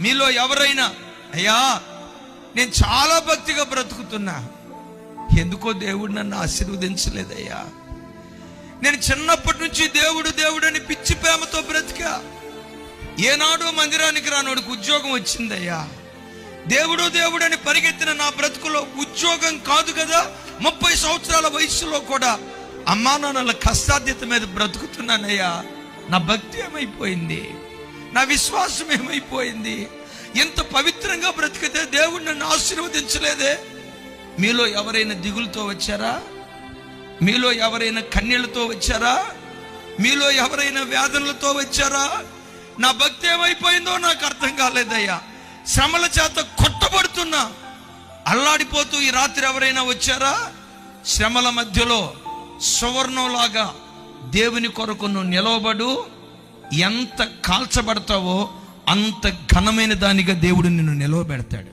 మీలో ఎవరైనా అయ్యా నేను చాలా భక్తిగా బ్రతుకుతున్నా, ఎందుకో దేవుడు నన్ను ఆశీర్వదించలేదయ్యా, నేను చిన్నప్పటి నుంచి దేవుడు దేవుడు అని పిచ్చి ప్రేమతో బ్రతికా, ఏనాడో మందిరానికి రానోడికి ఉద్యోగం వచ్చిందయ్యా, దేవుడు దేవుడు అని పరిగెత్తిన నా బ్రతుకులో ఉద్యోగం కాదు కదా, 30 సంవత్సరాల వయసులో కూడా అమ్మా నాన్నల కష్టాధ్యత మీద బ్రతుకుతున్నానయ్యా, నా భక్తి ఏమైపోయింది, నా విశ్వాసం ఏమైపోయింది, ఎంత పవిత్రంగా బ్రతికితే దేవుడు నన్ను ఆశీర్వదించలేదే. మీలో ఎవరైనా దిగులుతో వచ్చారా? మీలో ఎవరైనా కన్నీళ్లతో వచ్చారా? మీలో ఎవరైనా వేదనలతో వచ్చారా? నా భక్తి ఏమైపోయిందో నాకు అర్థం కాలేదయ్యా, శ్రమల చేత కొట్టబడుతున్నా, అల్లాడిపోతూ ఈ రాత్రి ఎవరైనా వచ్చారా? శ్రమల మధ్యలో సువర్ణంలాగా దేవుని కొరకు నువ్వు నిలవబడు, ఎంత కాల్చబడతావో అంత ఘనమైన దానిగా దేవుడు నిన్ను నిలవబెడతాడు.